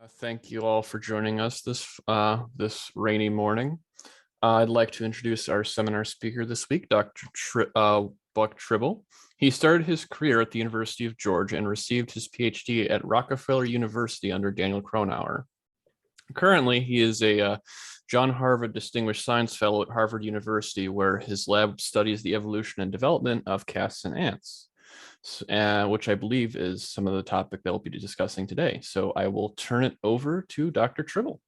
Thank you all for joining us this rainy morning. I'd like to introduce our seminar speaker this week, Buck Trible. He started his career at the University of Georgia and received his PhD at Rockefeller University under Daniel Cronauer. Currently, he is a John Harvard Distinguished Science Fellow at Harvard University, where his lab studies the evolution and development of castes and ants, which I believe is some of the topic that we'll be discussing today. So I will turn it over to Dr. Trible.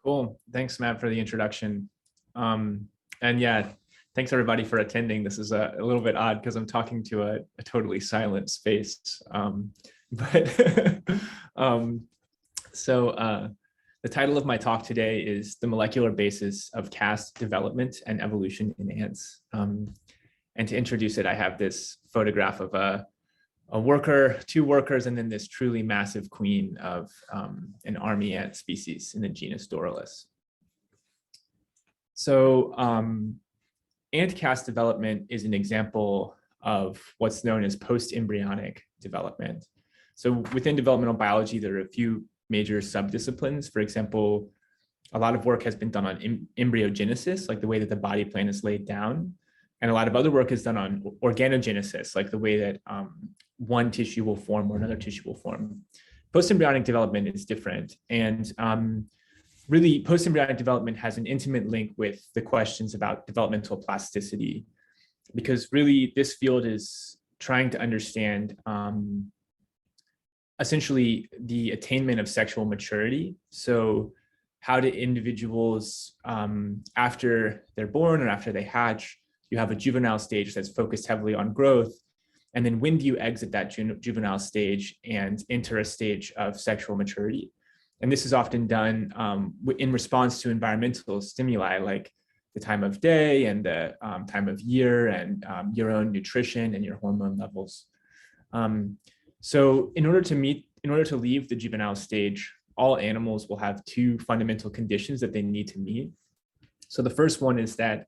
Cool. Thanks, Matt, for the introduction. And yeah, thanks everybody for attending. This is a little bit odd because I'm talking to a totally silent space. The title of my talk today is The Molecular Basis of Caste Development and Evolution in Ants. And to introduce it, I have this photograph of a worker, two workers, and then this truly massive queen of an army ant species in the genus Doralus. So ant caste development is an example of what's known as post-embryonic development. So within developmental biology, there are a few major subdisciplines. For example, a lot of work has been done on embryogenesis, like the way that the body plan is laid down. And a lot of other work is done on organogenesis, like the way that one tissue will form or another tissue will form. Post-embryonic development is different. And really, post-embryonic development has an intimate link with the questions about developmental plasticity, because really this field is trying to understand essentially the attainment of sexual maturity. So how do individuals, after they're born or after they hatch, you have a juvenile stage that's focused heavily on growth. And then when do you exit that juvenile stage and enter a stage of sexual maturity? And this is often done in response to environmental stimuli, like the time of day and the time of year and your own nutrition and your hormone levels. So in order to leave the juvenile stage, all animals will have two fundamental conditions that they need to meet. So the first one is that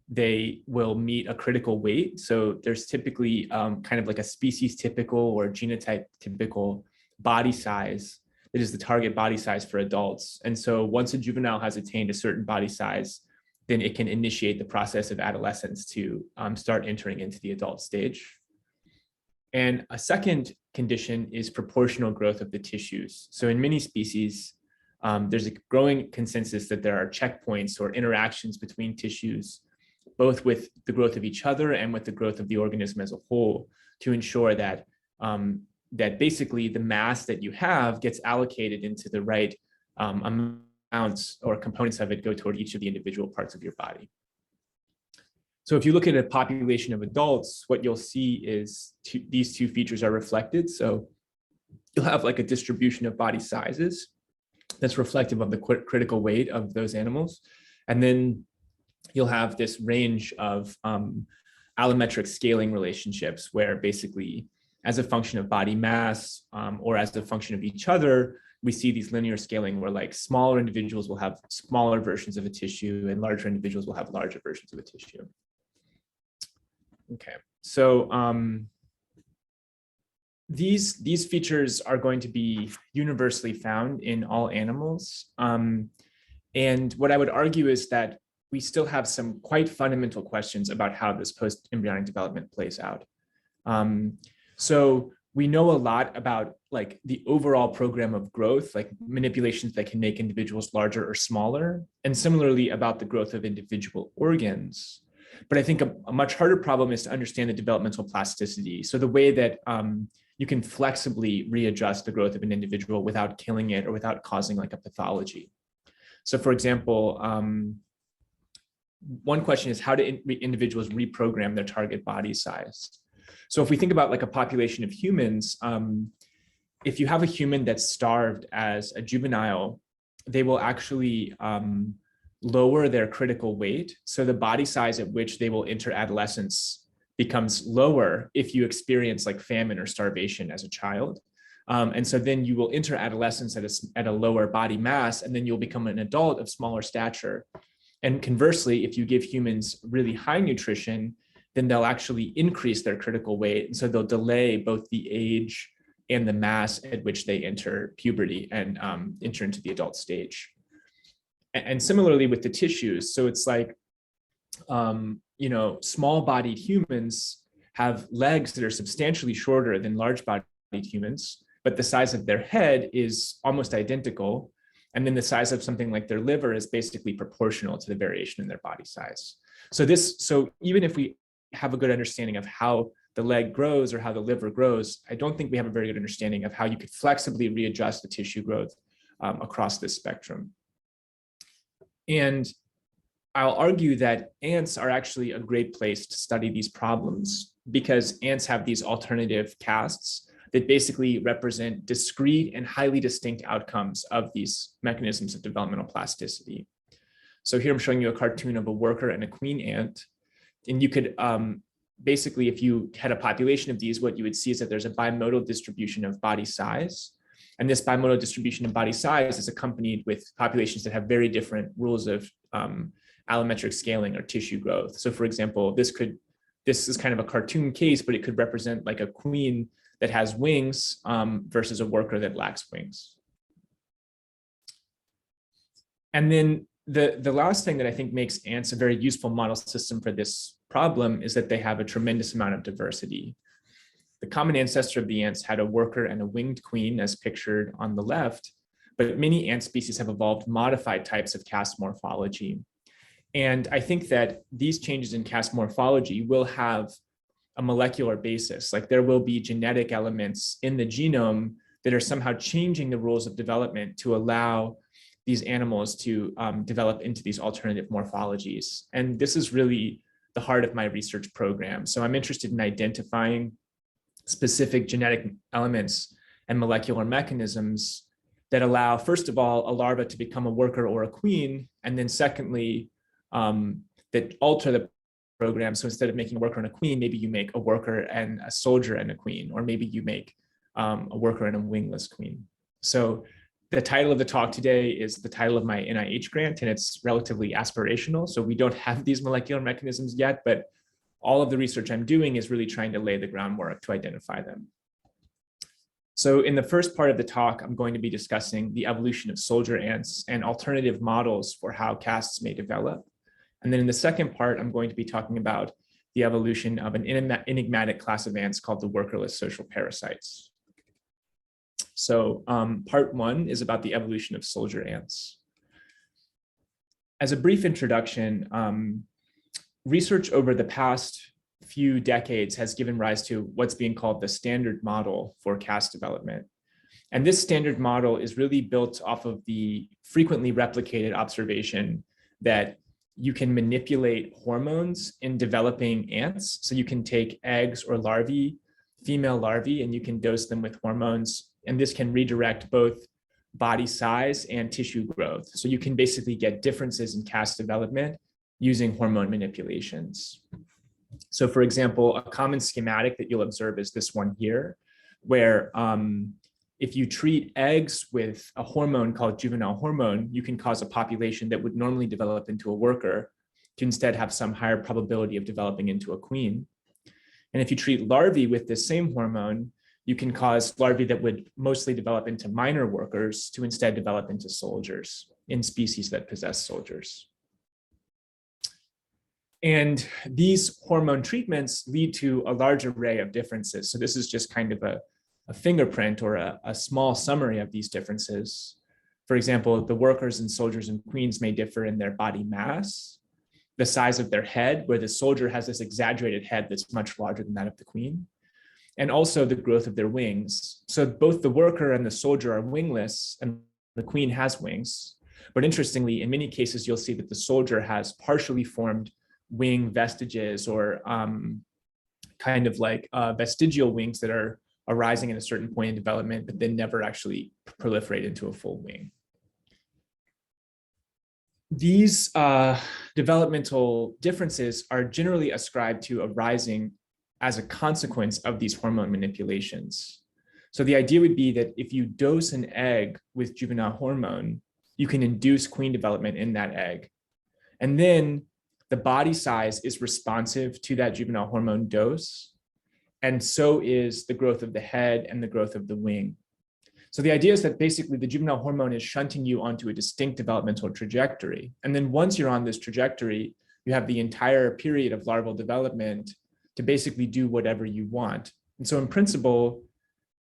they will meet a critical weight. So there's typically kind of like a species typical or genotype typical body size that is the target body size for adults. And so once a juvenile has attained a certain body size, then it can initiate the process of adolescence to start entering into the adult stage. And a second condition is proportional growth of the tissues. So in many species, there's a growing consensus that there are checkpoints or interactions between tissues, both with the growth of each other and with the growth of the organism as a whole, to ensure that that basically the mass that you have gets allocated into the right amounts or components of it go toward each of the individual parts of your body. So if you look at a population of adults, what you'll see is these two features are reflected. So you'll have like a distribution of body sizes that's reflective of the critical weight of those animals. And then you'll have this range of allometric scaling relationships where basically as a function of body mass or as a function of each other, we see these linear scaling where like smaller individuals will have smaller versions of a tissue and larger individuals will have larger versions of a tissue. Okay, so these features are going to be universally found in all animals. And what I would argue is that we still have some quite fundamental questions about how this post-embryonic development plays out. So we know a lot about like the overall program of growth, like manipulations that can make individuals larger or smaller, and similarly about the growth of individual organs. But I think a much harder problem is to understand the developmental plasticity. So the way that you can flexibly readjust the growth of an individual without killing it or without causing like a pathology. So for example, one question is how do individuals reprogram their target body size? So if we think about like a population of humans, if you have a human that's starved as a juvenile, they will actually lower their critical weight. So the body size at which they will enter adolescence becomes lower if you experience like famine or starvation as a child. And so then you will enter adolescence at a lower body mass, and then you'll become an adult of smaller stature. And conversely, if you give humans really high nutrition, then they'll actually increase their critical weight. And so they'll delay both the age and the mass at which they enter puberty and enter into the adult stage. And similarly with the tissues, so it's like, small-bodied humans have legs that are substantially shorter than large-bodied humans, but the size of their head is almost identical. And then the size of something like their liver is basically proportional to the variation in their body size. So even if we have a good understanding of how the leg grows or how the liver grows, I don't think we have a very good understanding of how you could flexibly readjust the tissue growth across this spectrum. And I'll argue that ants are actually a great place to study these problems because ants have these alternative castes that basically represent discrete and highly distinct outcomes of these mechanisms of developmental plasticity. So here I'm showing you a cartoon of a worker and a queen ant. And you could basically, if you had a population of these, what you would see is that there's a bimodal distribution of body size. And this bimodal distribution of body size is accompanied with populations that have very different rules of allometric scaling or tissue growth. So for example, this is kind of a cartoon case, but it could represent like a queen that has wings versus a worker that lacks wings. And then the last thing that I think makes ants a very useful model system for this problem is that they have a tremendous amount of diversity. The common ancestor of the ants had a worker and a winged queen as pictured on the left, but many ant species have evolved modified types of caste morphology. And I think that these changes in caste morphology will have a molecular basis, like there will be genetic elements in the genome that are somehow changing the rules of development to allow these animals to develop into these alternative morphologies. And this is really the heart of my research program. So I'm interested in identifying specific genetic elements and molecular mechanisms that allow, first of all, a larva to become a worker or a queen, and then secondly, that alter the program. So instead of making a worker and a queen, maybe you make a worker and a soldier and a queen, or maybe you make a worker and a wingless queen. So the title of the talk today is the title of my NIH grant, and it's relatively aspirational. So we don't have these molecular mechanisms yet, but all of the research I'm doing is really trying to lay the groundwork to identify them. So in the first part of the talk, I'm going to be discussing the evolution of soldier ants and alternative models for how castes may develop. And then in the second part, I'm going to be talking about the evolution of an enigmatic class of ants called the workerless social parasites. So part one is about the evolution of soldier ants. As a brief introduction, research over the past few decades has given rise to what's being called the standard model for caste development. And this standard model is really built off of the frequently replicated observation that you can manipulate hormones in developing ants. So you can take eggs or larvae, female larvae, and you can dose them with hormones. And this can redirect both body size and tissue growth. So you can basically get differences in caste development using hormone manipulations. So for example, a common schematic that you'll observe is this one here, where if you treat eggs with a hormone called juvenile hormone, you can cause a population that would normally develop into a worker to instead have some higher probability of developing into a queen. And if you treat larvae with this same hormone, you can cause larvae that would mostly develop into minor workers to instead develop into soldiers in species that possess soldiers. And these hormone treatments lead to a large array of differences. So this is just kind of a fingerprint or a small summary of these differences. For example, the workers and soldiers and queens may differ in their body mass, the size of their head, where the soldier has this exaggerated head that's much larger than that of the queen, and also the growth of their wings. So both the worker and the soldier are wingless, and the queen has wings. But interestingly, in many cases, you'll see that the soldier has partially formed wing vestiges or kind of like vestigial wings that are arising at a certain point in development, but then never actually proliferate into a full wing. These developmental differences are generally ascribed to arising as a consequence of these hormone manipulations. So the idea would be that if you dose an egg with juvenile hormone, you can induce queen development in that egg. And then the body size is responsive to that juvenile hormone dose. and so is the growth of the head and the growth of the wing. So the idea is that basically the juvenile hormone is shunting you onto a distinct developmental trajectory. And then once you're on this trajectory, you have the entire period of larval development to basically do whatever you want. And so in principle,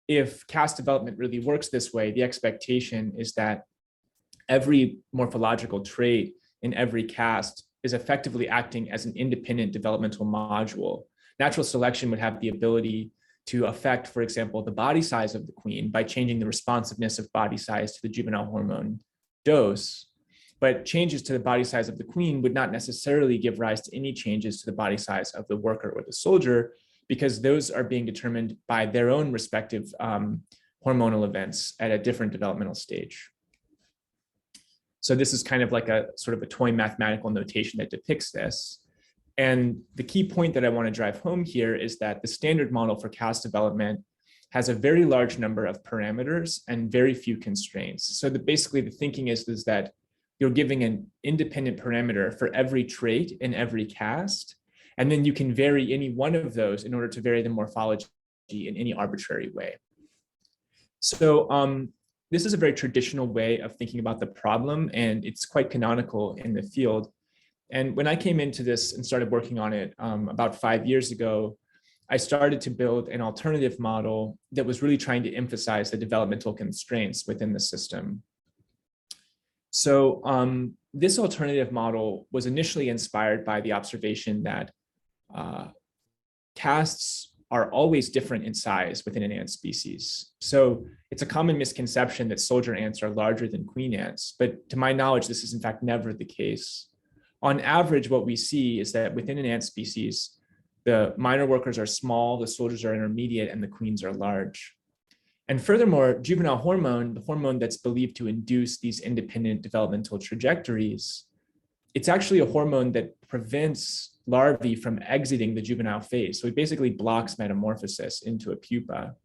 if caste development really works this way, the expectation is that every morphological trait in every caste is effectively acting as an independent developmental module. Natural selection would have the ability to affect, for example, the body size of the queen by changing the responsiveness of body size to the juvenile hormone dose. But changes to the body size of the queen would not necessarily give rise to any changes to the body size of the worker or the soldier, because those are being determined by their own respective hormonal events at a different developmental stage. So this is kind of like a sort of a toy mathematical notation that depicts this. And the key point that I want to drive home here is that the standard model for caste development has a very large number of parameters and very few constraints. So basically the thinking is that you're giving an independent parameter for every trait in every caste, and then you can vary any one of those in order to vary the morphology in any arbitrary way. So this is a very traditional way of thinking about the problem, and it's quite canonical in the field. And when I came into this and started working on it about 5 years ago, I started to build an alternative model that was really trying to emphasize the developmental constraints within the system. So this alternative model was initially inspired by the observation that castes are always different in size within an ant species. So it's a common misconception that soldier ants are larger than queen ants, but to my knowledge, this is in fact never the case. On average, what we see is that within an ant species, the minor workers are small, the soldiers are intermediate, and the queens are large. And furthermore, juvenile hormone, the hormone that's believed to induce these independent developmental trajectories, it's actually a hormone that prevents larvae from exiting the juvenile phase. So it basically blocks metamorphosis into a pupa.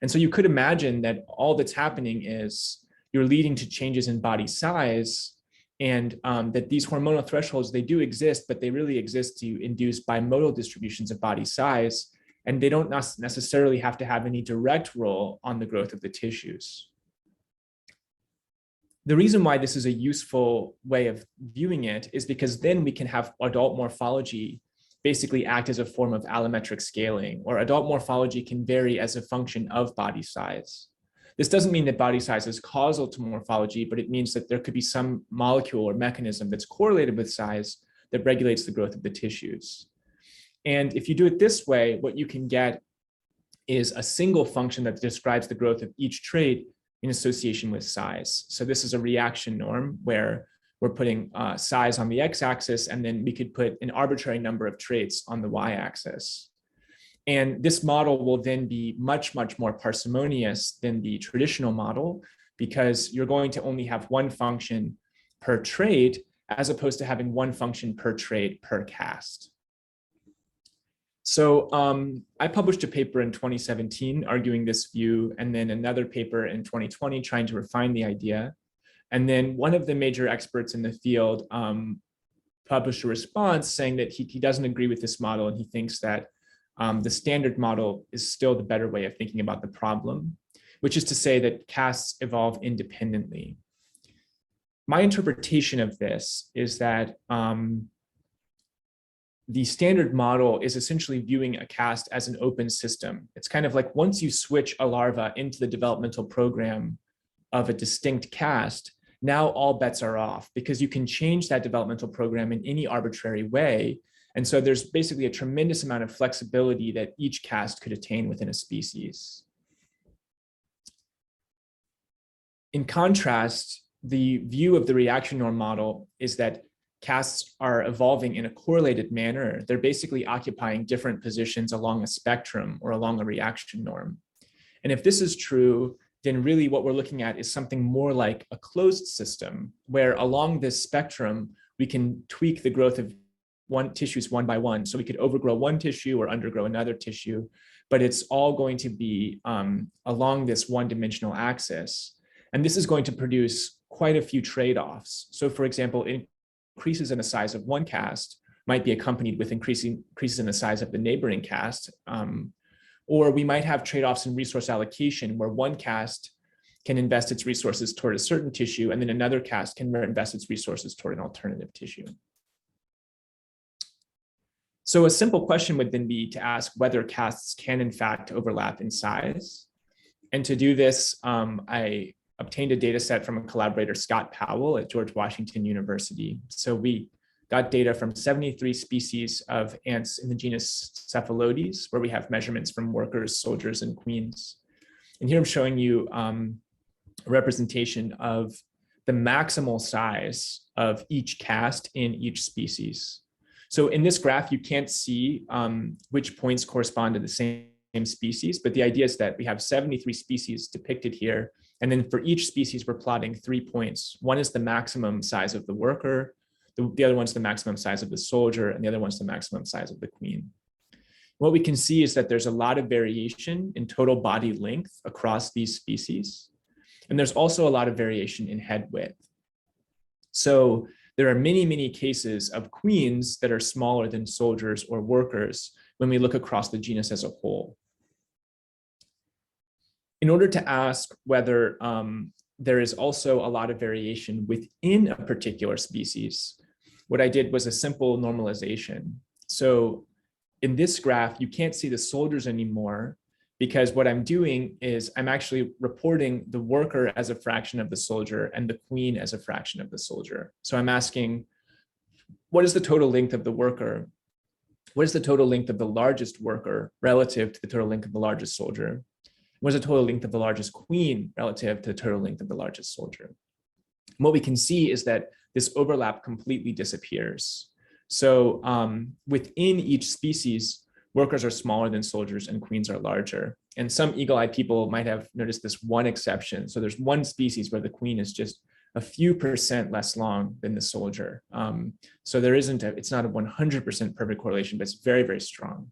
And so you could imagine that all that's happening is you're leading to changes in body size, and that these hormonal thresholds, they do exist, but they really exist to induce bimodal distributions of body size, and they don't necessarily have to have any direct role on the growth of the tissues. The reason why this is a useful way of viewing it is because then we can have adult morphology basically act as a form of allometric scaling, or adult morphology can vary as a function of body size. This doesn't mean that body size is causal to morphology, but it means that there could be some molecule or mechanism that's correlated with size that regulates the growth of the tissues. And if you do it this way, what you can get is a single function that describes the growth of each trait in association with size. So this is a reaction norm where we're putting size on the x-axis, and then we could put an arbitrary number of traits on the y-axis. And this model will then be much, much more parsimonious than the traditional model, because you're going to only have one function per trait, as opposed to having one function per trait per caste. So I published a paper in 2017 arguing this view, and then another paper in 2020 trying to refine the idea. And then one of the major experts in the field published a response saying that he doesn't agree with this model, and he thinks that the standard model is still the better way of thinking about the problem, which is to say that castes evolve independently. My interpretation of this is that the standard model is essentially viewing a caste as an open system. It's kind of like once you switch a larva into the developmental program of a distinct caste, now all bets are off, because you can change that developmental program in any arbitrary way. And so there's basically a tremendous amount of flexibility that each caste could attain within a species. In contrast, the view of the reaction norm model is that castes are evolving in a correlated manner. They're basically occupying different positions along a spectrum or along a reaction norm. And if this is true, then really what we're looking at is something more like a closed system, where along this spectrum, we can tweak the growth of tissues one by one. So we could overgrow one tissue or undergrow another tissue, but it's all going to be along this one-dimensional axis. And this is going to produce quite a few trade-offs. So for example, increases in the size of one caste might be accompanied with increases in the size of the neighboring caste, Or we might have trade-offs in resource allocation where one caste can invest its resources toward a certain tissue, and then another caste can invest its resources toward an alternative tissue. So a simple question would then be to ask whether castes can in fact overlap in size. And to do this, I obtained a data set from a collaborator, Scott Powell at George Washington University. So we got data from 73 species of ants in the genus Cephalotes, where we have measurements from workers, soldiers, and queens. And here I'm showing you a representation of the maximal size of each caste in each species. So in this graph, you can't see which points correspond to the same species, but the idea is that we have 73 species depicted here. And then for each species, we're plotting 3 points. One is the maximum size of the worker, the other one's the maximum size of the soldier, and the other one's the maximum size of the queen. What we can see is that there's a lot of variation in total body length across these species. And there's also a lot of variation in head width. So there are many, many cases of queens that are smaller than soldiers or workers when we look across the genus as a whole. In order to ask whether there is also a lot of variation within a particular species, what I did was a simple normalization. So in this graph, you can't see the soldiers anymore because what I'm doing is I'm actually reporting the worker as a fraction of the soldier and the queen as a fraction of the soldier. So I'm asking, what is the total length of the worker? What is the total length of the largest worker relative to the total length of the largest soldier? What is the total length of the largest queen relative to the total length of the largest soldier? And what we can see is that this overlap completely disappears. So within each species, workers are smaller than soldiers and queens are larger. And some eagle-eyed people might have noticed this one exception. So there's one species where the queen is just a few percent less long than the soldier. So there isn't it's not a 100% perfect correlation, but it's very, very strong.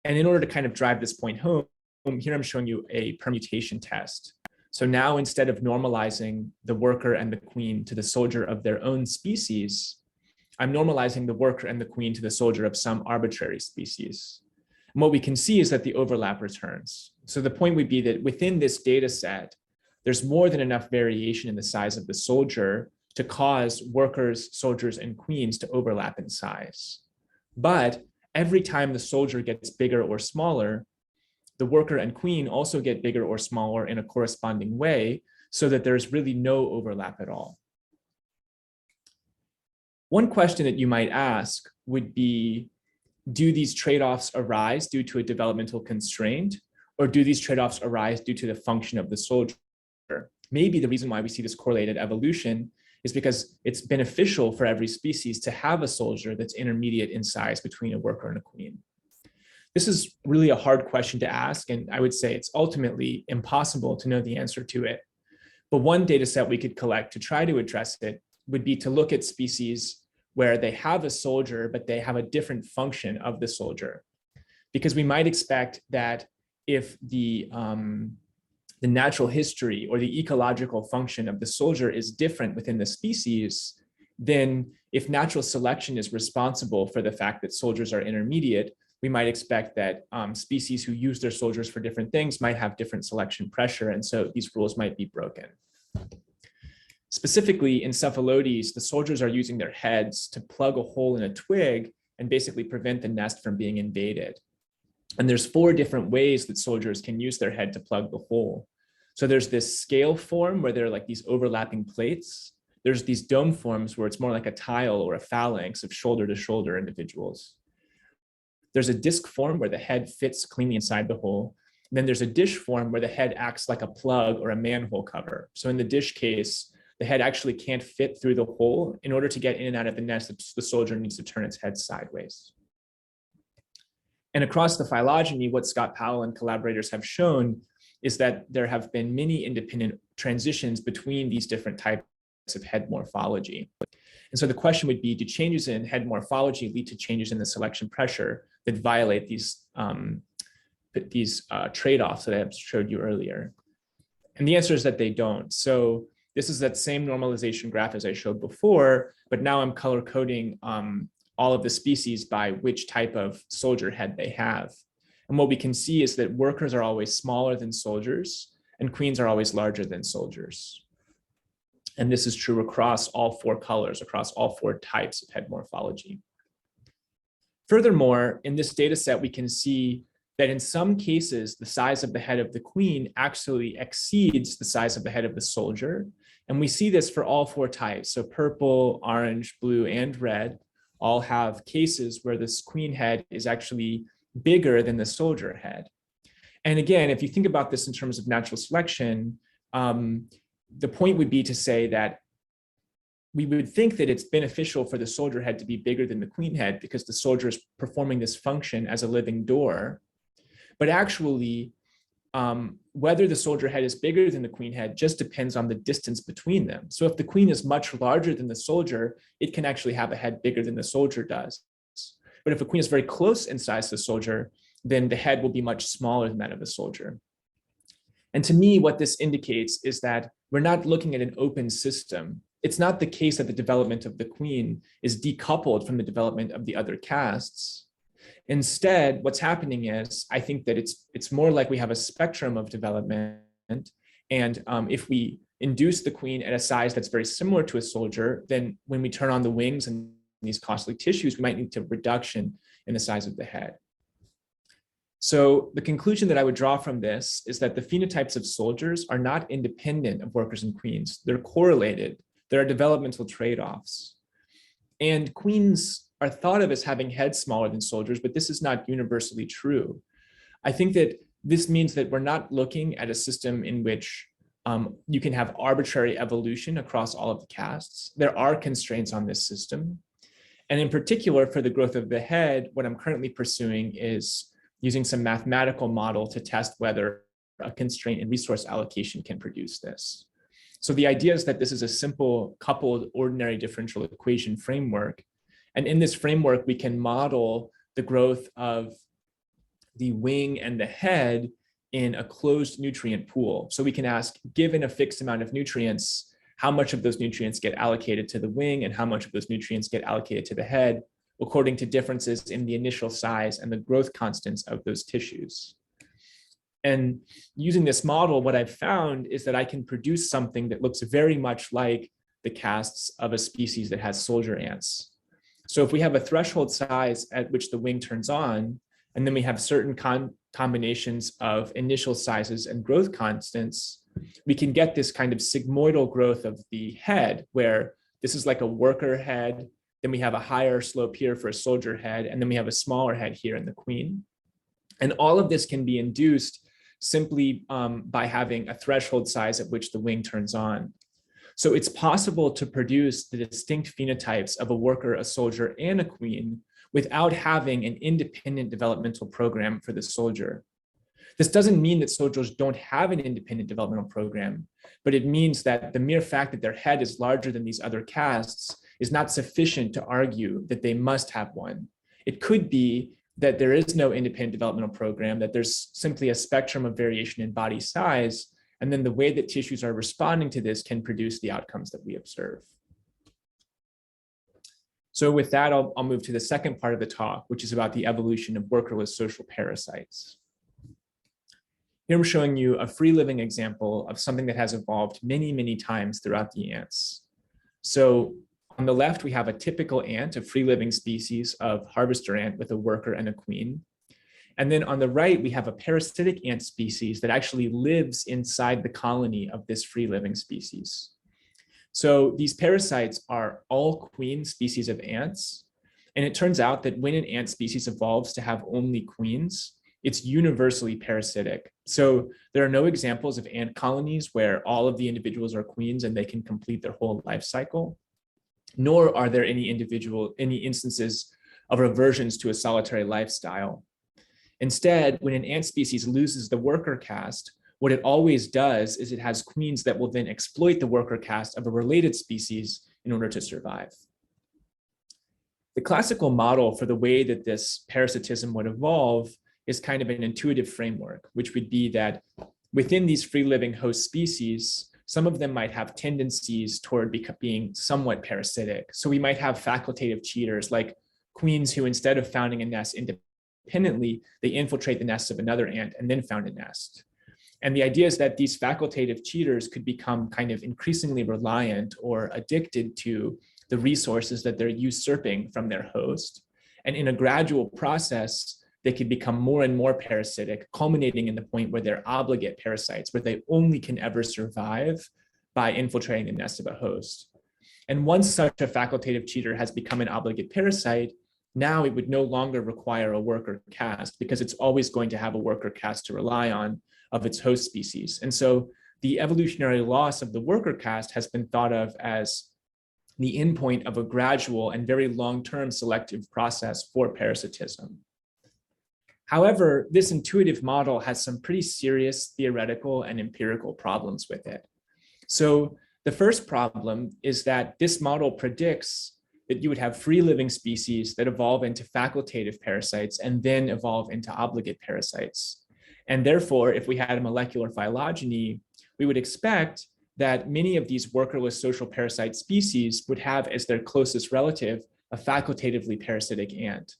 And in order to kind of drive this point home, here I'm showing you a permutation test. So now instead of normalizing the worker and the queen to the soldier of their own species, I'm normalizing the worker and the queen to the soldier of some arbitrary species. And what we can see is that the overlap returns. So the point would be that within this data set, there's more than enough variation in the size of the soldier to cause workers, soldiers, and queens to overlap in size. But every time the soldier gets bigger or smaller, the worker and queen also get bigger or smaller in a corresponding way so that there's really no overlap at all. One question that you might ask would be, do these trade-offs arise due to a developmental constraint, or do these trade-offs arise due to the function of the soldier? Maybe the reason why we see this correlated evolution is because it's beneficial for every species to have a soldier that's intermediate in size between a worker and a queen. This is really a hard question to ask, and I would say it's ultimately impossible to know the answer to it. But one data set we could collect to try to address it would be to look at species where they have a soldier, but they have a different function of the soldier. Because we might expect that if the natural history or the ecological function of the soldier is different within the species, then if natural selection is responsible for the fact that soldiers are intermediate, we might expect that species who use their soldiers for different things might have different selection pressure, and so these rules might be broken. Specifically, in Cephalotes, the soldiers are using their heads to plug a hole in a twig and basically prevent the nest from being invaded. And there's 4 different ways that soldiers can use their head to plug the hole. So there's this scale form where there are like these overlapping plates. There's these dome forms where it's more like a tile or a phalanx of shoulder to shoulder individuals. There's a disc form where the head fits cleanly inside the hole. And then there's a dish form where the head acts like a plug or a manhole cover. So in the dish case, the head actually can't fit through the hole. In order to get in and out of the nest, the soldier needs to turn its head sideways. And across the phylogeny, what Scott Powell and collaborators have shown is that there have been many independent transitions between these different types of head morphology. And so the question would be, do changes in head morphology lead to changes in the selection pressure that violate these trade-offs that I showed you earlier? And the answer is that they don't. So this is that same normalization graph as I showed before, but now I'm color coding all of the species by which type of soldier head they have. And what we can see is that workers are always smaller than soldiers and queens are always larger than soldiers. And this is true across all four colors, across all four types of head morphology. Furthermore, in this data set, we can see that in some cases, the size of the head of the queen actually exceeds the size of the head of the soldier. And we see this for all four types. So purple, orange, blue, and red all have cases where this queen head is actually bigger than the soldier head. And again, if you think about this in terms of natural selection, the point would be to say that we would think that it's beneficial for the soldier head to be bigger than the queen head because the soldier is performing this function as a living door. But actually, whether the soldier head is bigger than the queen head just depends on the distance between them. So if the queen is much larger than the soldier, it can actually have a head bigger than the soldier does. But if a queen is very close in size to the soldier, then the head will be much smaller than that of the soldier. And to me, what this indicates is that we're not looking at an open system. It's not the case that the development of the queen is decoupled from the development of the other castes. Instead, what's happening is, I think that it's more like we have a spectrum of development. And if we induce the queen at a size that's very similar to a soldier, then when we turn on the wings and these costly tissues, we might need a reduction in the size of the head. So the conclusion that I would draw from this is that the phenotypes of soldiers are not independent of workers and queens. They're correlated. There are developmental trade-offs. And queens are thought of as having heads smaller than soldiers, but this is not universally true. I think that this means that we're not looking at a system in which you can have arbitrary evolution across all of the castes. There are constraints on this system. And in particular, for the growth of the head, what I'm currently pursuing is using some mathematical model to test whether a constraint in resource allocation can produce this. So the idea is that this is a simple coupled ordinary differential equation framework. And in this framework, we can model the growth of the wing and the head in a closed nutrient pool. So we can ask, given a fixed amount of nutrients, how much of those nutrients get allocated to the wing and how much of those nutrients get allocated to the head, according to differences in the initial size and the growth constants of those tissues. And using this model, what I've found is that I can produce something that looks very much like the castes of a species that has soldier ants. So if we have a threshold size at which the wing turns on, and then we have certain combinations of initial sizes and growth constants, we can get this kind of sigmoidal growth of the head, where this is like a worker head, then we have a higher slope here for a soldier head, and then we have a smaller head here in the queen. And all of this can be induced simply by having a threshold size at which the wing turns on. So it's possible to produce the distinct phenotypes of a worker, a soldier, and a queen without having an independent developmental program for the soldier. This doesn't mean that soldiers don't have an independent developmental program, but it means that the mere fact that their head is larger than these other castes is not sufficient to argue that they must have one. It could be that there is no independent developmental program, that there's simply a spectrum of variation in body size, and then the way that tissues are responding to this can produce the outcomes that we observe. So with that, I'll move to the second part of the talk, which is about the evolution of workerless social parasites. Here I'm showing you a free living example of something that has evolved many, many times throughout the ants. So on the left, we have a typical ant, a free living species of harvester ant with a worker and a queen. And then on the right, we have a parasitic ant species that actually lives inside the colony of this free living species. So these parasites are all queen species of ants. And it turns out that when an ant species evolves to have only queens, it's universally parasitic. So there are no examples of ant colonies where all of the individuals are queens and they can complete their whole life cycle, nor are there any instances of reversions to a solitary lifestyle. Instead, when an ant species loses the worker caste, what it always does is it has queens that will then exploit the worker caste of a related species in order to survive. The classical model for the way that this parasitism would evolve is kind of an intuitive framework, which would be that within these free living host species, some of them might have tendencies toward being somewhat parasitic. So we might have facultative cheaters like queens who, instead of founding a nest independently, they infiltrate the nest of another ant and then found a nest. And the idea is that these facultative cheaters could become kind of increasingly reliant or addicted to the resources that they're usurping from their host. And in a gradual process, they could become more and more parasitic, culminating in the point where they're obligate parasites, where they only can ever survive by infiltrating the nest of a host. And once such a facultative cheater has become an obligate parasite, now it would no longer require a worker caste because it's always going to have a worker caste to rely on of its host species. And so the evolutionary loss of the worker caste has been thought of as the endpoint of a gradual and very long-term selective process for parasitism. However, this intuitive model has some pretty serious theoretical and empirical problems with it. So the first problem is that this model predicts that you would have free living species that evolve into facultative parasites and then evolve into obligate parasites. And therefore, if we had a molecular phylogeny, we would expect that many of these workerless social parasite species would have as their closest relative a facultatively parasitic ant.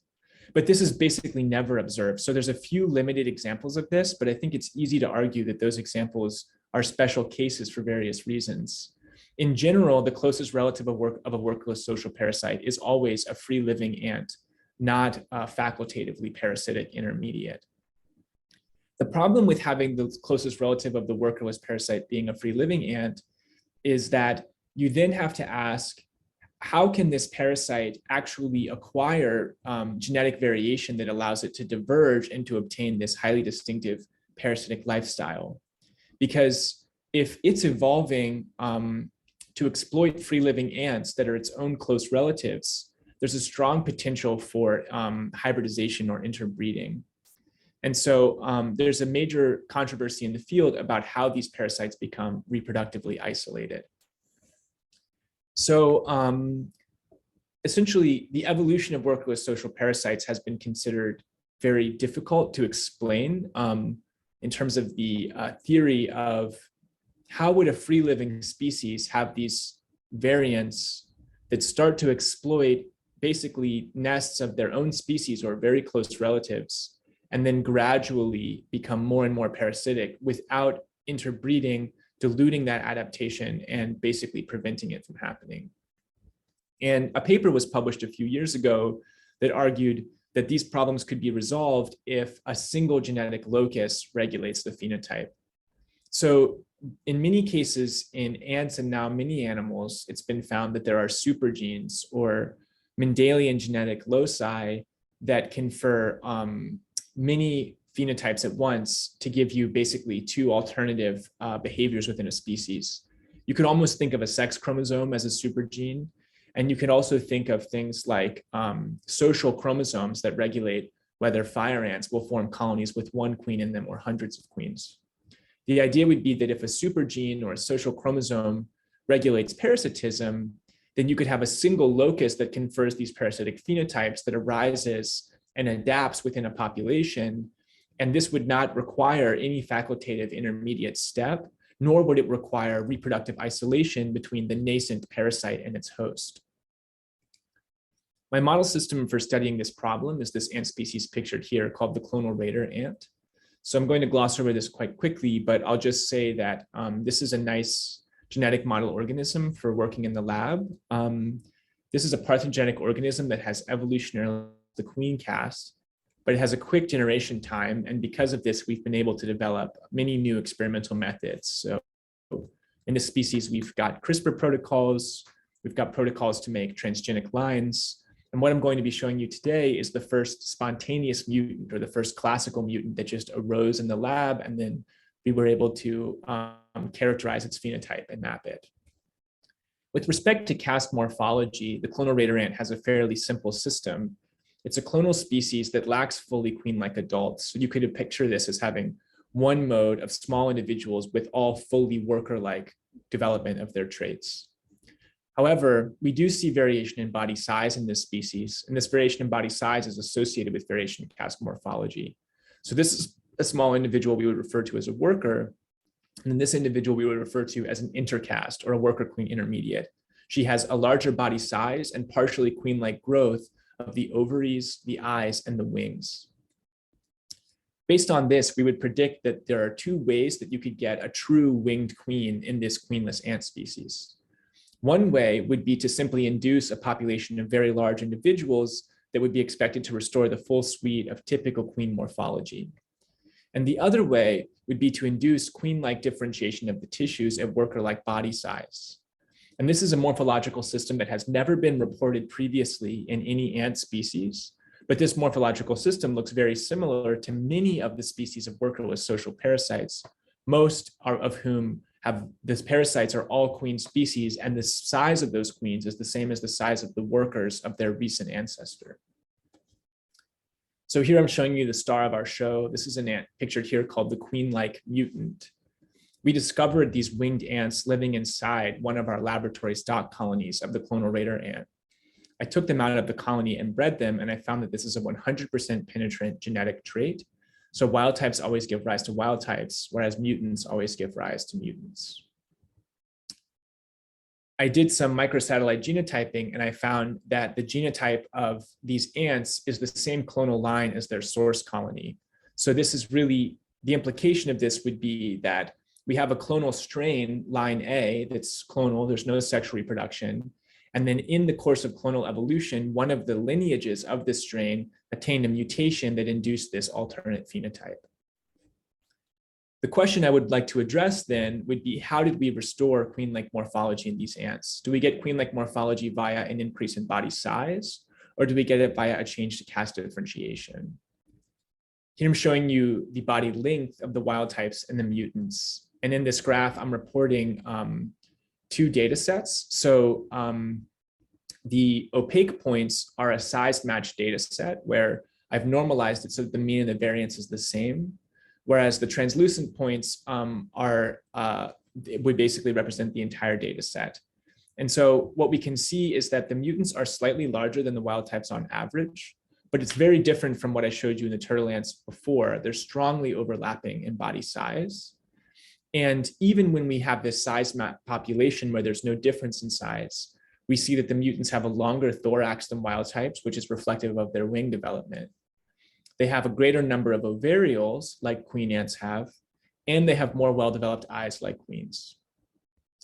But this is basically never observed. So there's a few limited examples of this, but I think it's easy to argue that those examples are special cases for various reasons. In general, the closest relative of a workerless social parasite is always a free living ant, not a facultatively parasitic intermediate. The problem with having the closest relative of the workerless parasite being a free living ant is that you then have to ask, how can this parasite actually acquire genetic variation that allows it to diverge and to obtain this highly distinctive parasitic lifestyle? Because if it's evolving to exploit free living ants that are its own close relatives, there's a strong potential for hybridization or interbreeding. And so there's a major controversy in the field about how these parasites become reproductively isolated. So essentially, the evolution of workerless social parasites has been considered very difficult to explain in terms of the theory of how would a free living species have these variants that start to exploit basically nests of their own species or very close relatives, and then gradually become more and more parasitic without interbreeding, diluting that adaptation, and basically preventing it from happening. And a paper was published a few years ago that argued that these problems could be resolved if a single genetic locus regulates the phenotype. So in many cases, in ants and now many animals, it's been found that there are supergenes or Mendelian genetic loci that confer many phenotypes at once to give you basically two alternative behaviors within a species. You could almost think of a sex chromosome as a supergene, and you could also think of things like social chromosomes that regulate whether fire ants will form colonies with one queen in them or hundreds of queens. The idea would be that if a supergene or a social chromosome regulates parasitism, then you could have a single locus that confers these parasitic phenotypes that arises and adapts within a population. And this would not require any facultative intermediate step, nor would it require reproductive isolation between the nascent parasite and its host. My model system for studying this problem is this ant species pictured here called the clonal raider ant. So I'm going to gloss over this quite quickly, but I'll just say that this is a nice genetic model organism for working in the lab. This is a parthenogenetic organism that has evolutionarily the queen caste, but it has a quick generation time. And because of this, we've been able to develop many new experimental methods. So in this species, we've got CRISPR protocols, we've got protocols to make transgenic lines. And what I'm going to be showing you today is the first spontaneous mutant or the first classical mutant that just arose in the lab. And then we were able to characterize its phenotype and map it. With respect to caste morphology, the clonal raider ant has a fairly simple system. It's a clonal species that lacks fully queen-like adults. So you could picture this as having one mode of small individuals with all fully worker-like development of their traits. However, we do see variation in body size in this species, and this variation in body size is associated with variation in caste morphology. So this is a small individual we would refer to as a worker, and then this individual we would refer to as an intercaste or a worker queen intermediate. She has a larger body size and partially queen-like growth, of the ovaries, the eyes, and the wings. Based on this, we would predict that there are two ways that you could get a true winged queen in this queenless ant species. One way would be to simply induce a population of very large individuals that would be expected to restore the full suite of typical queen morphology. And the other way would be to induce queen-like differentiation of the tissues at worker-like body size. And this is a morphological system that has never been reported previously in any ant species, but this morphological system looks very similar to many of the species of workerless social parasites, most of whom have these parasites are all queen species, and the size of those queens is the same as the size of the workers of their recent ancestor. So here I'm showing you the star of our show. This is an ant pictured here called the queen-like mutant. We discovered these winged ants living inside one of our laboratory stock colonies of the clonal raider ant. I took them out of the colony and bred them, and I found that this is a 100% penetrant genetic trait. So wild types always give rise to wild types, whereas mutants always give rise to mutants. I did some microsatellite genotyping, and I found that the genotype of these ants is the same clonal line as their source colony. So this is really, the implication of this would be that we have a clonal strain, line A, that's clonal, there's no sexual reproduction. And then in the course of clonal evolution, one of the lineages of this strain attained a mutation that induced this alternate phenotype. The question I would like to address then would be, how did we restore queen-like morphology in these ants? Do we get queen-like morphology via an increase in body size, or do we get it via a change to caste differentiation? Here I'm showing you the body length of the wild types and the mutants. And in this graph, I'm reporting two data sets. So the opaque points are a size matched data set where I've normalized it so that the mean and the variance is the same. Whereas the translucent points would basically represent the entire data set. And so what we can see is that the mutants are slightly larger than the wild types on average, but it's very different from what I showed you in the turtle ants before. They're strongly overlapping in body size. And even when we have this size map population where there's no difference in size, we see that the mutants have a longer thorax than wild types, which is reflective of their wing development. They have a greater number of ovarials like queen ants have, and they have more well-developed eyes like queens.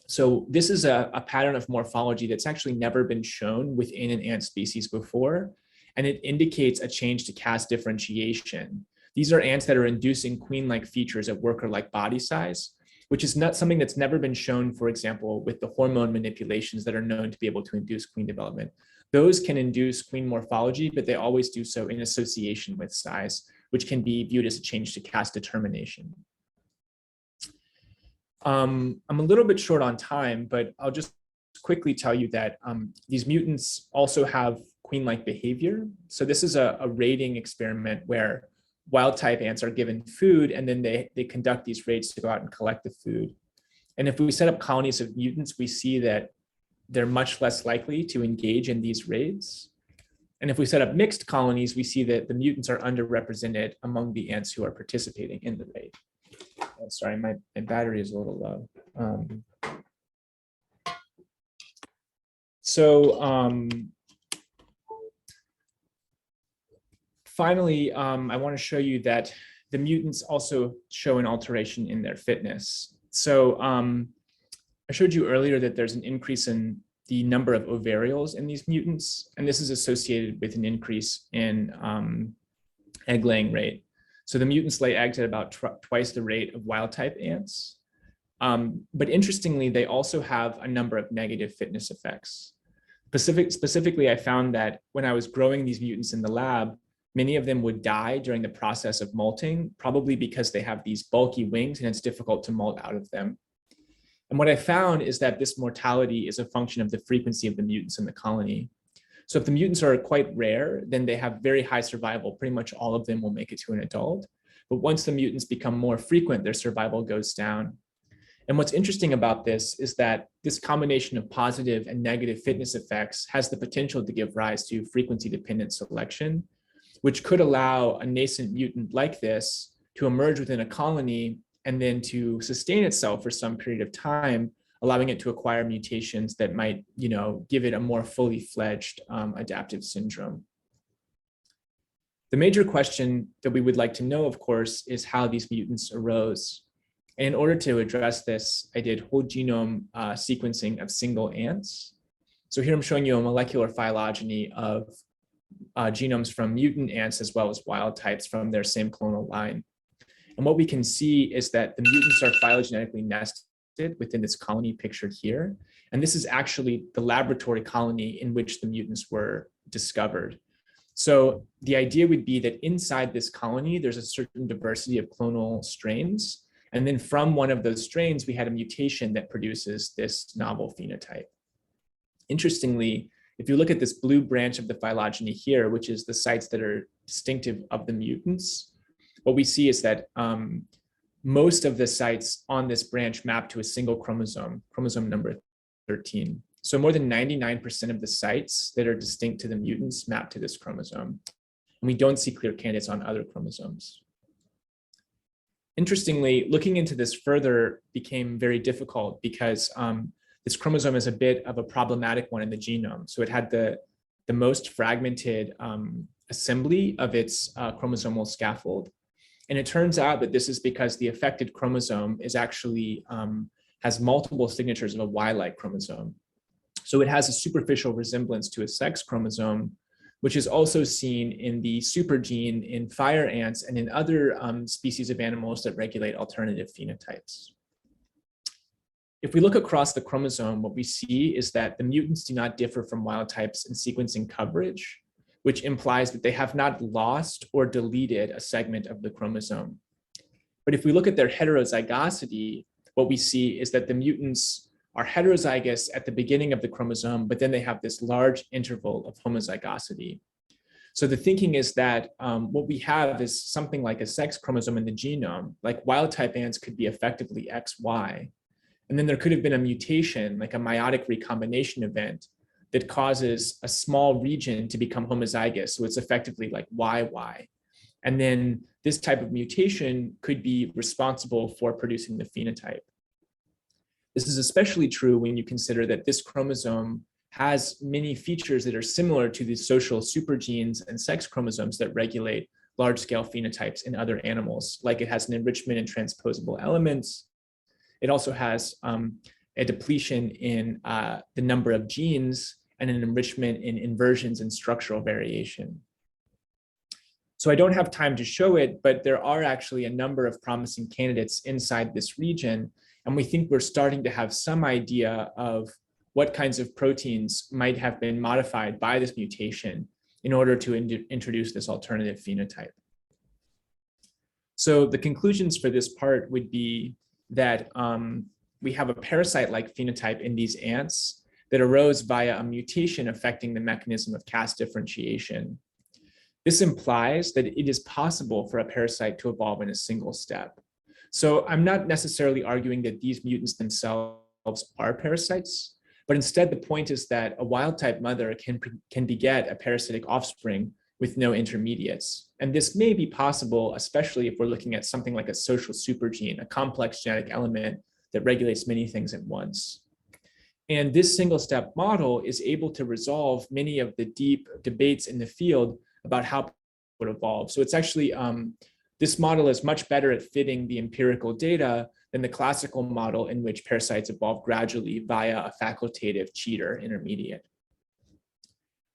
So this is a pattern of morphology that's actually never been shown within an ant species before, and it indicates a change to caste differentiation. These are ants that are inducing queen-like features at worker-like body size, which is not something that's never been shown, for example, with the hormone manipulations that are known to be able to induce queen development. Those can induce queen morphology, but they always do so in association with size, which can be viewed as a change to caste determination. I'm a little bit short on time, but I'll just quickly tell you that these mutants also have queen-like behavior. So this is a raiding experiment where wild type ants are given food, and then they conduct these raids to go out and collect the food. And if we set up colonies of mutants, we see that they're much less likely to engage in these raids. And if we set up mixed colonies, we see that the mutants are underrepresented among the ants who are participating in the raid. Oh, sorry, my battery is a little low. Finally, I want to show you that the mutants also show an alteration in their fitness. So I showed you earlier that there's an increase in the number of ovarials in these mutants, and this is associated with an increase in egg laying rate. So the mutants lay eggs at about twice the rate of wild type ants. But interestingly, they also have a number of negative fitness effects. Specifically, I found that when I was growing these mutants in the lab, many of them would die during the process of molting, probably because they have these bulky wings and it's difficult to molt out of them. And what I found is that this mortality is a function of the frequency of the mutants in the colony. So if the mutants are quite rare, then they have very high survival. Pretty much all of them will make it to an adult. But once the mutants become more frequent, their survival goes down. And what's interesting about this is that this combination of positive and negative fitness effects has the potential to give rise to frequency-dependent selection, which could allow a nascent mutant like this to emerge within a colony and then to sustain itself for some period of time, allowing it to acquire mutations that might, give it a more fully fledged adaptive syndrome. The major question that we would like to know, of course, is how these mutants arose. And in order to address this, I did whole genome sequencing of single ants. So here I'm showing you a molecular phylogeny of genomes from mutant ants as well as wild types from their same clonal line. And what we can see is that the mutants are phylogenetically nested within this colony pictured here. And this is actually the laboratory colony in which the mutants were discovered. So the idea would be that inside this colony, there's a certain diversity of clonal strains. And then from one of those strains, we had a mutation that produces this novel phenotype. Interestingly, if you look at this blue branch of the phylogeny here, which is the sites that are distinctive of the mutants, what we see is that most of the sites on this branch map to a single chromosome, chromosome number 13. So more than 99% of the sites that are distinct to the mutants map to this chromosome. And we don't see clear candidates on other chromosomes. Interestingly, looking into this further became very difficult because this chromosome is a bit of a problematic one in the genome. So it had the most fragmented assembly of its chromosomal scaffold. And it turns out that this is because the affected chromosome is actually has multiple signatures of a Y-like chromosome. So it has a superficial resemblance to a sex chromosome, which is also seen in the supergene in fire ants and in other species of animals that regulate alternative phenotypes. If we look across the chromosome, what we see is that the mutants do not differ from wild types in sequencing coverage, which implies that they have not lost or deleted a segment of the chromosome. But if we look at their heterozygosity, what we see is that the mutants are heterozygous at the beginning of the chromosome, but then they have this large interval of homozygosity. So the thinking is that what we have is something like a sex chromosome in the genome, like wild type ants could be effectively XY. And then there could have been a mutation, like a meiotic recombination event, that causes a small region to become homozygous. So it's effectively like YY. And then this type of mutation could be responsible for producing the phenotype. This is especially true when you consider that this chromosome has many features that are similar to the social supergenes and sex chromosomes that regulate large-scale phenotypes in other animals, like it has an enrichment in transposable elements. It also has a depletion in the number of genes and an enrichment in inversions and structural variation. So I don't have time to show it, but there are actually a number of promising candidates inside this region. And we think we're starting to have some idea of what kinds of proteins might have been modified by this mutation in order to introduce this alternative phenotype. So the conclusions for this part would be that we have a parasite-like phenotype in these ants that arose via a mutation affecting the mechanism of caste differentiation. This implies that it is possible for a parasite to evolve in a single step. So I'm not necessarily arguing that these mutants themselves are parasites, but instead the point is that a wild-type mother can beget a parasitic offspring with no intermediates. And this may be possible, especially if we're looking at something like a social supergene, a complex genetic element that regulates many things at once. And this single-step model is able to resolve many of the deep debates in the field about how it would evolve. So it's actually, this model is much better at fitting the empirical data than the classical model in which parasites evolve gradually via a facultative cheater intermediate.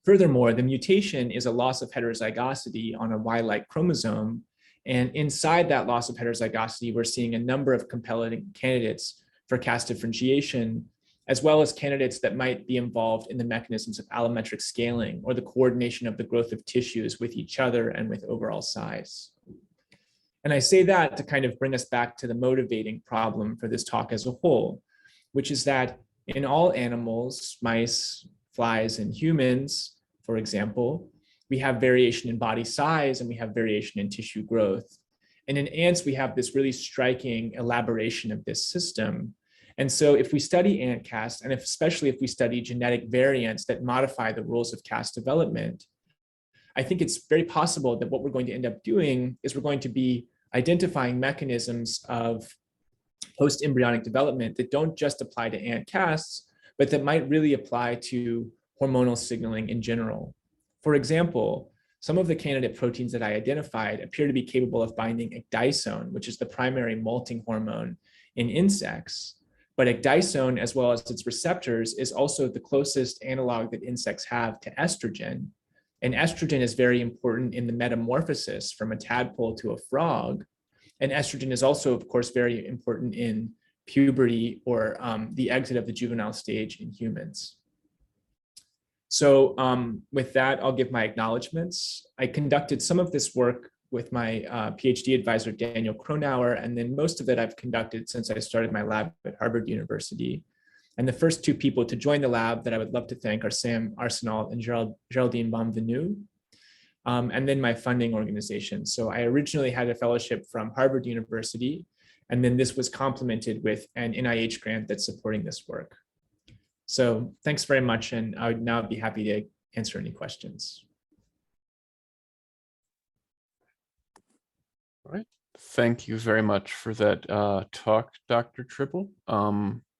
Furthermore, the mutation is a loss of heterozygosity on a Y-like chromosome. And inside that loss of heterozygosity, we're seeing a number of compelling candidates for caste differentiation, as well as candidates that might be involved in the mechanisms of allometric scaling or the coordination of the growth of tissues with each other and with overall size. And I say that to kind of bring us back to the motivating problem for this talk as a whole, which is that in all animals, mice, flies, and humans, for example, we have variation in body size and we have variation in tissue growth. And in ants, we have this really striking elaboration of this system. And so if we study ant caste, and especially if we study genetic variants that modify the rules of caste development, I think it's very possible that what we're going to end up doing is we're going to be identifying mechanisms of post-embryonic development that don't just apply to ant castes, but that might really apply to hormonal signaling in general. For example, some of the candidate proteins that I identified appear to be capable of binding ecdysone, which is the primary molting hormone in insects. But ecdysone, as well as its receptors, is also the closest analog that insects have to estrogen. And estrogen is very important in the metamorphosis from a tadpole to a frog. And estrogen is also, of course, very important in puberty or the exit of the juvenile stage in humans. So with that, I'll give my acknowledgements. I conducted some of this work with my PhD advisor, Daniel Kronauer, and then most of it I've conducted since I started my lab at Harvard University. And the first two people to join the lab that I would love to thank are Sam Arsenault and Geraldine Bonvenu, and then my funding organization. So I originally had a fellowship from Harvard University, and then this was complemented with an NIH grant that's supporting this work. So thanks very much, and I would now be happy to answer any questions. All right. Thank you very much for that talk, Dr. Trible.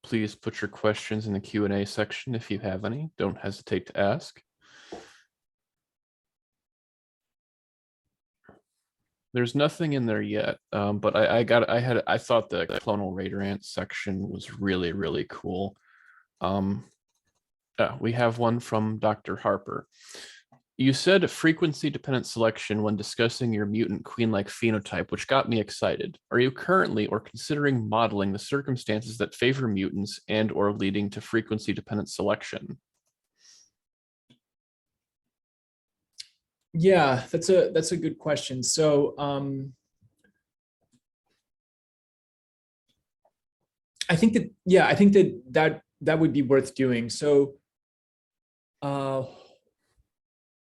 Please put your questions in the Q&A section if you have any. Don't hesitate to ask. There's nothing in there yet, but I thought the clonal radar ant section was really, really cool. We have one from Dr. Harper. You said frequency-dependent selection when discussing your mutant queen-like phenotype, which got me excited. Are you currently or considering modeling the circumstances that favor mutants and or leading to frequency-dependent selection? Yeah, that's a good question. So I think that would be worth doing. So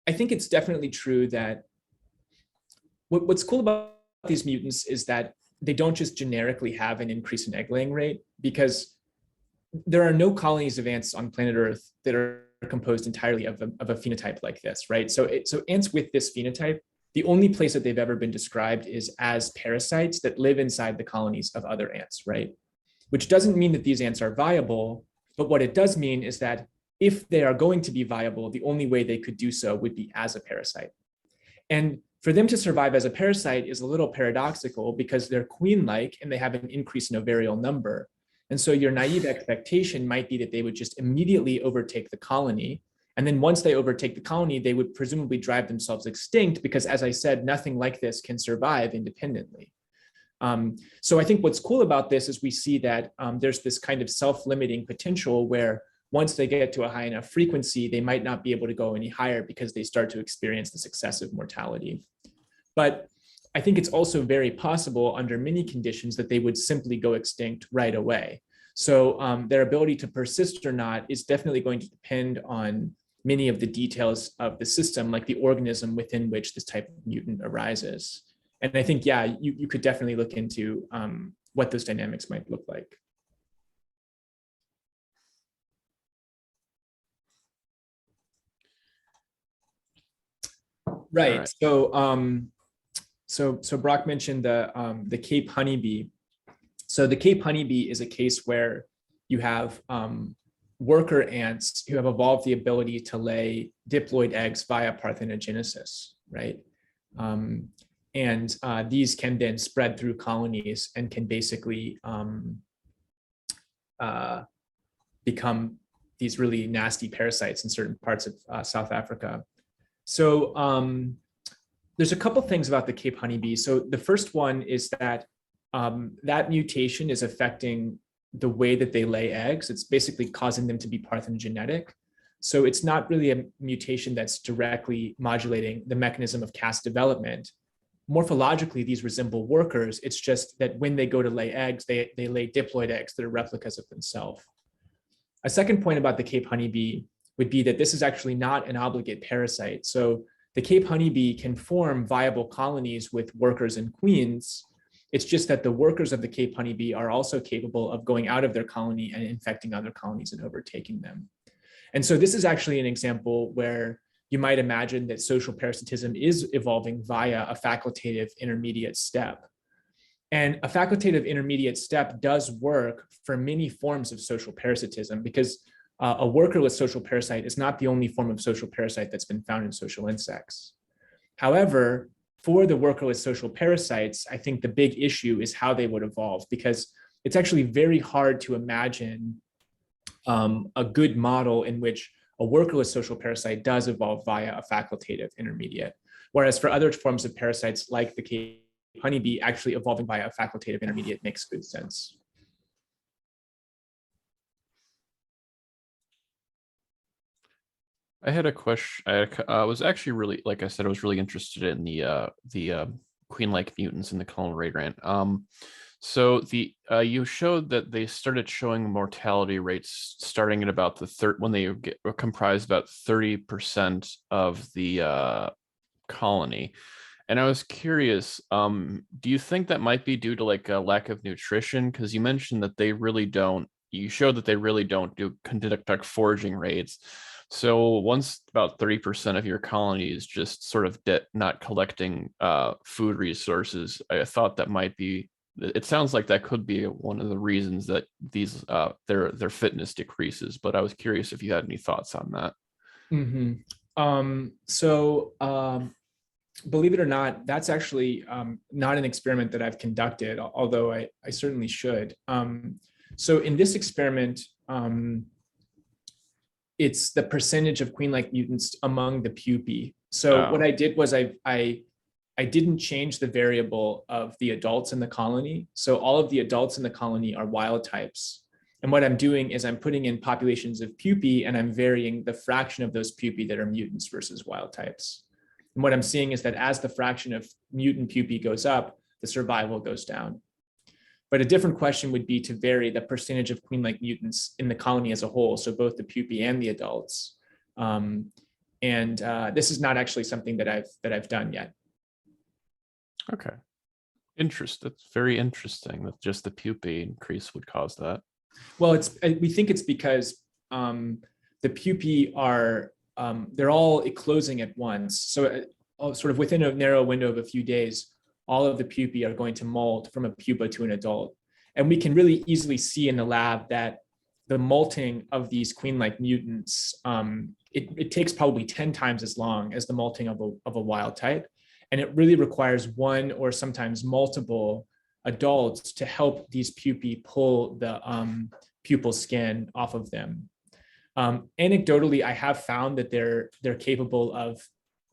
I think it's definitely true that what's cool about these mutants is that they don't just generically have an increase in egg laying rate, because there are no colonies of ants on planet Earth that are composed entirely of a phenotype like this, right? So ants with this phenotype, the only place that they've ever been described is as parasites that live inside the colonies of other ants, right? Which doesn't mean that these ants are viable, but what it does mean is that if they are going to be viable, the only way they could do so would be as a parasite. And for them to survive as a parasite is a little paradoxical because they're queen-like and they have an increase in ovarial number. And so your naive expectation might be that they would just immediately overtake the colony. And then once they overtake the colony, they would presumably drive themselves extinct because, as I said, nothing like this can survive independently. So I think what's cool about this is we see that there's this kind of self-limiting potential where once they get to a high enough frequency, they might not be able to go any higher because they start to experience this excessive mortality. But I think it's also very possible under many conditions that they would simply go extinct right away. So their ability to persist or not is definitely going to depend on many of the details of the system, like the organism within which this type of mutant arises. And I think, yeah, you could definitely look into what those dynamics might look like. Right. Right. So Brock mentioned the Cape honeybee. So the Cape honeybee is a case where you have worker ants who have evolved the ability to lay diploid eggs via parthenogenesis, right? And these can then spread through colonies and can basically become these really nasty parasites in certain parts of South Africa. So there's a couple things about the Cape honeybee. So the first one is that that mutation is affecting the way that they lay eggs. It's basically causing them to be parthenogenetic. So it's not really a mutation that's directly modulating the mechanism of caste development. Morphologically, these resemble workers. It's just that when they go to lay eggs, they lay diploid eggs that are replicas of themselves. A second point about the Cape honeybee would be that this is actually not an obligate parasite. So the Cape honeybee can form viable colonies with workers and queens. It's just that the workers of the Cape honeybee are also capable of going out of their colony and infecting other colonies and overtaking them. And so this is actually an example where you might imagine that social parasitism is evolving via a facultative intermediate step. And a facultative intermediate step does work for many forms of social parasitism because a workerless social parasite is not the only form of social parasite that's been found in social insects. However, for the workerless social parasites, I think the big issue is how they would evolve, because it's actually very hard to imagine a good model in which a workerless social parasite does evolve via a facultative intermediate. Whereas for other forms of parasites like the Cape honeybee, actually evolving via a facultative intermediate makes good sense. I had a question. I was actually really, like I said, I was really interested in the queen-like mutants in the clonal radiant. So you showed that they started showing mortality rates starting at about the third when they comprise about 30% of the colony. And I was curious, do you think that might be due to like a lack of nutrition? Because you mentioned that they really don't, you showed that they really don't conduct like foraging raids. So once about 30% of your colony is just sort of not collecting food resources, I thought that might be, it sounds like that could be one of the reasons that these their fitness decreases. But I was curious if you had any thoughts on that. Believe it or not, that's actually not an experiment that I've conducted, although I certainly should. So in this experiment, it's the percentage of queen-like mutants among the pupae. So what I did was I didn't change the variable of the adults in the colony. So all of the adults in the colony are wild types. And what I'm doing is I'm putting in populations of pupae and I'm varying the fraction of those pupae that are mutants versus wild types. And what I'm seeing is that as the fraction of mutant pupae goes up, the survival goes down. But a different question would be to vary the percentage of queen-like mutants in the colony as a whole, so both the pupae and the adults. This is not actually something that I've done yet. Okay, That's very interesting that just the pupae increase would cause that. Well, we think it's because the pupae are they're all eclosing at once. So sort of within a narrow window of a few days, all of the pupae are going to molt from a pupa to an adult. And we can really easily see in the lab that the molting of these queen-like mutants, it takes probably 10 times as long as the molting of a wild type. And it really requires one or sometimes multiple adults to help these pupae pull the pupal skin off of them. Anecdotally, I have found that they're capable of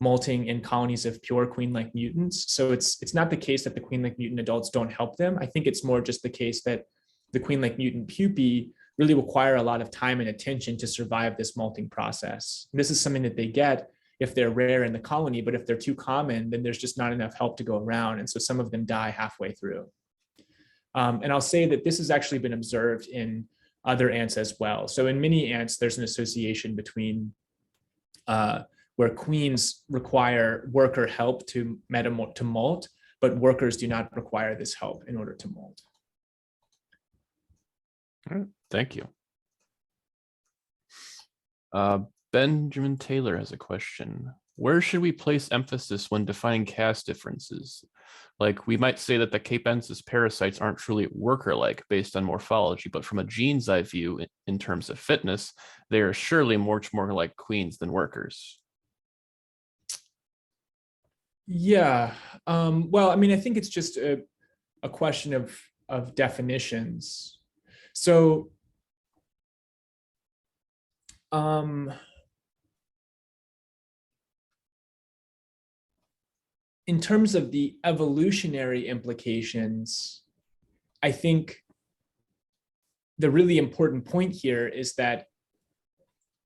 molting in colonies of pure queen-like mutants. So it's not the case that the queen-like mutant adults don't help them. I think it's more just the case that the queen-like mutant pupae really require a lot of time and attention to survive this molting process. And this is something that they get if they're rare in the colony, but if they're too common, then there's just not enough help to go around. And so some of them die halfway through. And I'll say that this has actually been observed in other ants as well. So in many ants, there's an association between where queens require worker help to molt, but workers do not require this help in order to molt. All right, thank you. Benjamin Taylor has a question. Where should we place emphasis when defining caste differences? Like, we might say that the capensis parasites aren't truly worker-like based on morphology, but from a gene's eye view, in terms of fitness, they are surely much more like queens than workers. Yeah, well, I mean, I think it's just a question of definitions. So, in terms of the evolutionary implications, I think the really important point here is that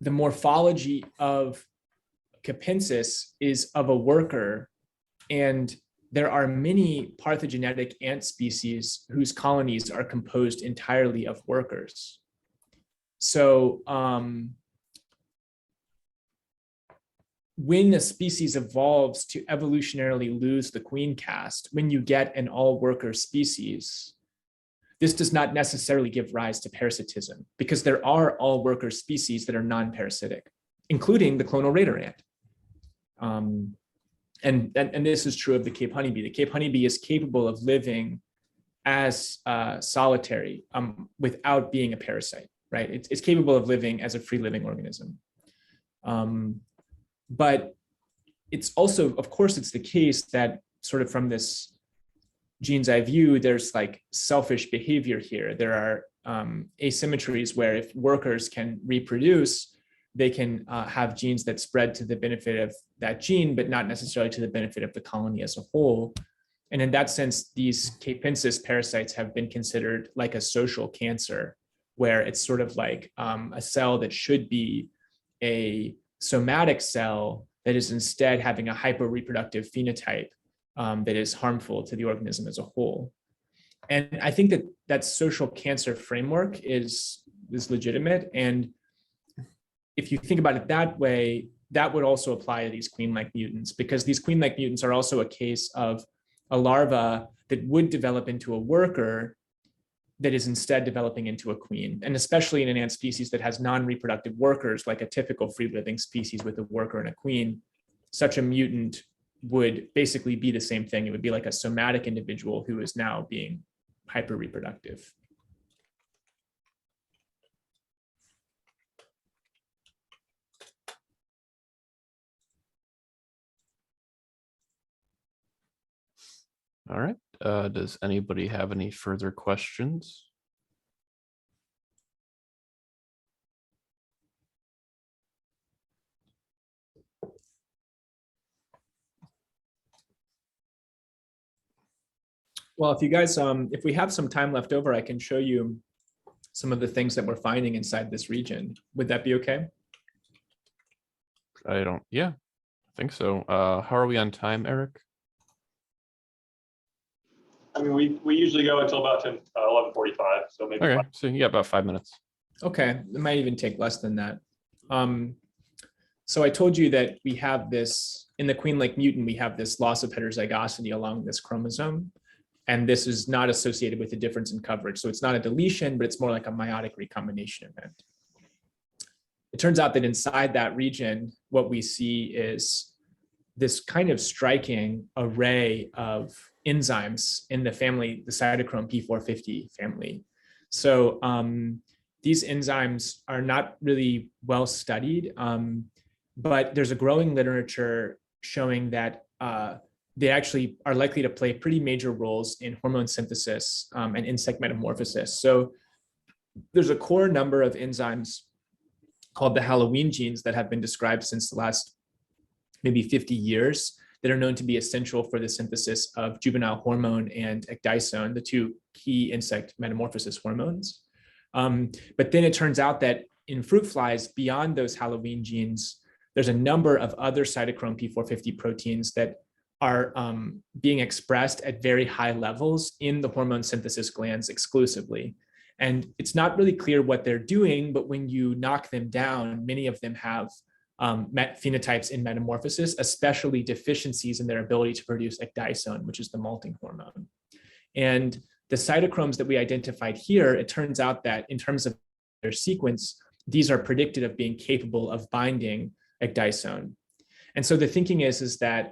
the morphology of capensis is of a worker, and there are many parthenogenetic ant species whose colonies are composed entirely of workers. So when a species evolves to evolutionarily lose the queen caste, when you get an all-worker species, this does not necessarily give rise to parasitism, because there are all-worker species that are non-parasitic, including the clonal raider ant. And this is true of the Cape honeybee. The Cape honeybee is capable of living as solitary without being a parasite, right? It's capable of living as a free living organism. But it's also, of course, it's the case that sort of from this gene's eye view, there's like selfish behavior here. There are asymmetries where if workers can reproduce, they can have genes that spread to the benefit of that gene, but not necessarily to the benefit of the colony as a whole. And in that sense, these capensis parasites have been considered like a social cancer, where it's sort of like a cell that should be a somatic cell that is instead having a hyper-reproductive phenotype that is harmful to the organism as a whole. And I think that that social cancer framework is legitimate. And if you think about it that way, that would also apply to these queen-like mutants, because these queen-like mutants are also a case of a larva that would develop into a worker that is instead developing into a queen. And especially in an ant species that has non-reproductive workers, like a typical free-living species with a worker and a queen, such a mutant would basically be the same thing. It would be like a somatic individual who is now being hyper-reproductive. All right. Does anybody have any further questions? Well, if you guys, if we have some time left over, I can show you some of the things that we're finding inside this region. Would that be okay? Yeah, I think so. How are we on time, Eric? I mean, we usually go until about 11:45, so maybe. Okay, so yeah, about 5 minutes. Okay, it might even take less than that. So I told you that we have this, in the queen-like mutant, we have this loss of heterozygosity along this chromosome. And this is not associated with a difference in coverage. So it's not a deletion, but it's more like a meiotic recombination event. It turns out that inside that region, what we see is this kind of striking array of enzymes in the family, the cytochrome P450 family. So these enzymes are not really well studied, but there's a growing literature showing that they actually are likely to play pretty major roles in hormone synthesis and insect metamorphosis. So there's a core number of enzymes called the Halloween genes that have been described since the last maybe 50 years that are known to be essential for the synthesis of juvenile hormone and ecdysone, the two key insect metamorphosis hormones. But then it turns out that in fruit flies, beyond those Halloween genes, there's a number of other cytochrome P450 proteins that are being expressed at very high levels in the hormone synthesis glands exclusively. And it's not really clear what they're doing, but when you knock them down, many of them have phenotypes in metamorphosis, especially deficiencies in their ability to produce ecdysone, which is the malting hormone. And the cytochromes that we identified here, it turns out that in terms of their sequence, these are predicted of being capable of binding ecdysone. And so the thinking is that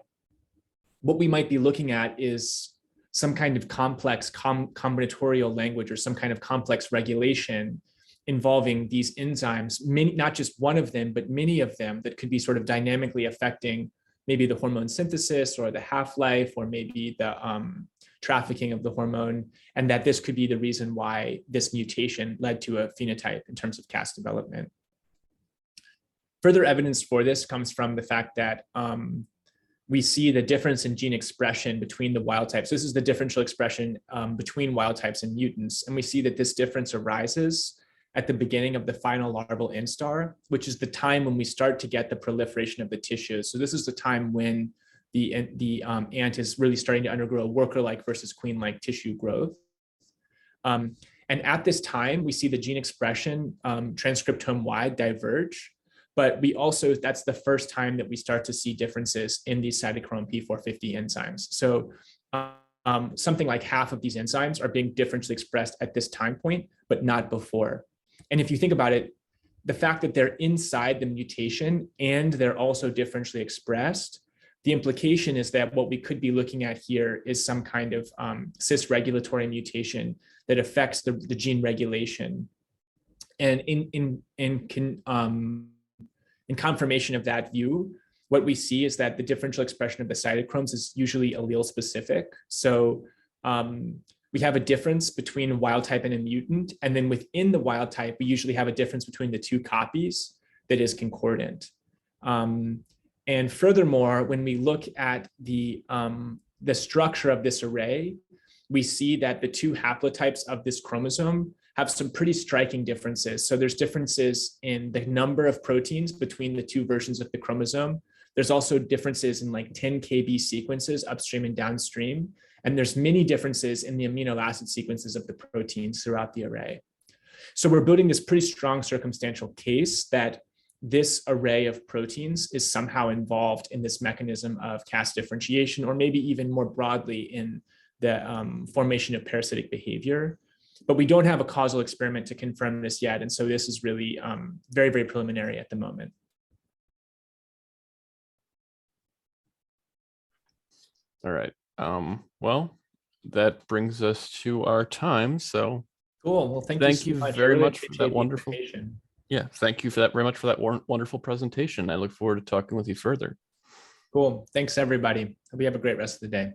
what we might be looking at is some kind of complex combinatorial language or some kind of complex regulation involving these enzymes, not just one of them, but many of them that could be sort of dynamically affecting maybe the hormone synthesis or the half-life or maybe the trafficking of the hormone, and that this could be the reason why this mutation led to a phenotype in terms of Caste development. Further evidence for this comes from the fact that we see the difference in gene expression between the wild types. This is the differential expression between wild types and mutants. And we see that this difference arises at the beginning of the final larval instar, which is the time when we start to get the proliferation of the tissues. So this is the time when the ant is really starting to undergo a worker-like versus queen-like tissue growth. And at this time, we see the gene expression transcriptome-wide diverge. But we also, that's the first time that we start to see differences in these cytochrome P450 enzymes. So something like half of these enzymes are being differentially expressed at this time point, but not before. And if you think about it, the fact that they're inside the mutation and they're also differentially expressed, the implication is that what we could be looking at here is some kind of cis-regulatory mutation that affects the gene regulation. And in confirmation of that view, what we see is that the differential expression of the cytochromes is usually allele specific. So we have a difference between wild type and a mutant. And then within the wild type, we usually have a difference between the two copies that is concordant. And furthermore, when we look at the structure of this array, we see that the two haplotypes of this chromosome have some pretty striking differences. So there's differences in the number of proteins between the two versions of the chromosome. There's also differences in like 10 kb sequences upstream and downstream. And there's many differences in the amino acid sequences of the proteins throughout the array. So we're building this pretty strong circumstantial case that this array of proteins is somehow involved in this mechanism of Caste differentiation, or maybe even more broadly in the formation of parasitic behavior. But we don't have a causal experiment to confirm this yet. And so this is really very, very preliminary at the moment. All right. Well, that brings us to our time. So cool. Well, thank you so much. very really much for that wonderful. Yeah, thank you very much for that wonderful presentation. I look forward to talking with you further. Cool. Thanks, everybody. Hope you have a great rest of the day.